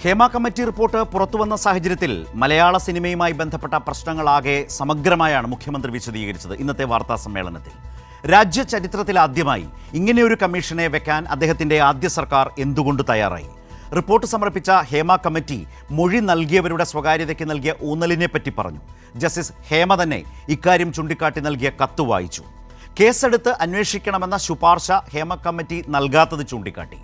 Hema committee report പുറത്തുവന്ന സാഹചര്യത്തിൽ മലയാള സിനിമയുമായി ബന്ധപ്പെട്ട പ്രശ്നങ്ങളാകെ സമഗ്രമായാണ് മുഖ്യമന്ത്രി വിശദീകരിച്ചത് ഇന്നത്തെ വാർത്താ സമ്മേളനത്തിൽ. രാജ്യ ചരിത്രത്തിലാദ്യമായി ഇങ്ങനെയൊരു കമ്മീഷനെ വെക്കാൻ അദ്ദേഹത്തിൻ്റെ ആദ്യ സർക്കാർ എന്തുകൊണ്ട് തയ്യാറായി? റിപ്പോർട്ട് സമർപ്പിച്ച ഹേമ കമ്മിറ്റി മൊഴി നൽകിയവരുടെ സ്വകാര്യതയ്ക്ക് നൽകിയ ഊന്നലിനെപ്പറ്റി പറഞ്ഞു. ജസ്റ്റിസ് ഹേമ തന്നെ ഇക്കാര്യം ചൂണ്ടിക്കാട്ടി നൽകിയ കത്ത് വായിച്ചു. കേസെടുത്ത് അന്വേഷിക്കണമെന്ന ശുപാർശ ഹേമ കമ്മിറ്റി നൽകാത്തത് ചൂണ്ടിക്കാട്ടി.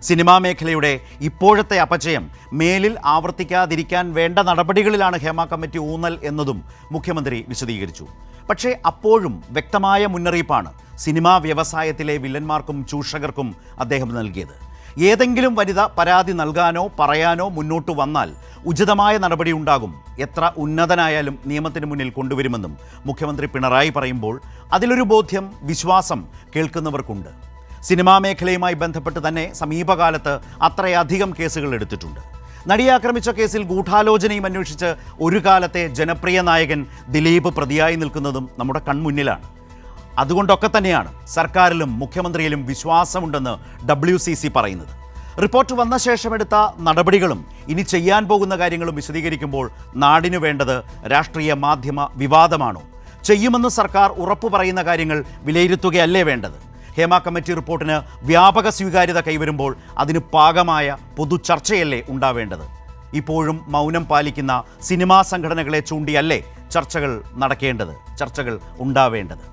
സിനിമാ മേഖലയുടെ ഇപ്പോഴത്തെ അപചയം മേലിൽ ആവർത്തിക്കാതിരിക്കാൻ വേണ്ട നടപടികളിലാണ് ഹേമ കമ്മിറ്റി ഊന്നൽ എന്നതും മുഖ്യമന്ത്രി വിശദീകരിച്ചു. പക്ഷേ അപ്പോഴും വ്യക്തമായ മുന്നറിയിപ്പാണ് സിനിമാ വ്യവസായത്തിലെ വില്ലന്മാർക്കും ചൂഷകർക്കും അദ്ദേഹം നൽകിയത്. ഏതെങ്കിലും വനിത പരാതി നൽകാനോ പറയാനോ മുന്നോട്ട് വന്നാൽ ഉചിതമായ നടപടി ഉണ്ടാകും, എത്ര ഉന്നതനായാലും നിയമത്തിന് മുന്നിൽ കൊണ്ടുവരുമെന്നും മുഖ്യമന്ത്രി പിണറായി പറയുമ്പോൾ അതിലൊരു ബോധ്യം, വിശ്വാസം കേൾക്കുന്നവർക്കുണ്ട്. സിനിമാ മേഖലയുമായി ബന്ധപ്പെട്ട് തന്നെ സമീപകാലത്ത് അത്രയധികം കേസുകൾ എടുത്തിട്ടുണ്ട്. നടിയെ ആക്രമിച്ച കേസിൽ ഗൂഢാലോചനയും അന്വേഷിച്ച് ഒരു കാലത്തെ ജനപ്രിയ നായകൻ ദിലീപ് പ്രതിയായി നിൽക്കുന്നതും നമ്മുടെ കൺമുന്നിലാണ്. അതുകൊണ്ടൊക്കെ തന്നെയാണ് സർക്കാരിലും മുഖ്യമന്ത്രിയിലും വിശ്വാസമുണ്ടെന്ന് WCC പറയുന്നത്. റിപ്പോർട്ട് വന്ന ശേഷമെടുത്ത നടപടികളും ഇനി ചെയ്യാൻ പോകുന്ന കാര്യങ്ങളും വിശദീകരിക്കുമ്പോൾ നാടിനു വേണ്ടത് രാഷ്ട്രീയ മാധ്യമ വിവാദമാണോ? ചെയ്യുമെന്ന് സർക്കാർ ഉറപ്പു പറയുന്ന കാര്യങ്ങൾ വിലയിരുത്തുകയല്ലേ വേണ്ടത്? ഹേമ കമ്മിറ്റി റിപ്പോർട്ടിന് വ്യാപക സ്വീകാര്യത കൈവരുമ്പോൾ അതിന് പാകമായ പൊതു ചർച്ചയല്ലേ ഉണ്ടാവേണ്ടത്? ഇപ്പോഴും മൗനം പാലിക്കുന്ന സിനിമാ സംഘടനകളെ ചൂണ്ടിയല്ലേ ചർച്ചകൾ നടക്കേണ്ടത്, ചർച്ചകൾ ഉണ്ടാവേണ്ടത്?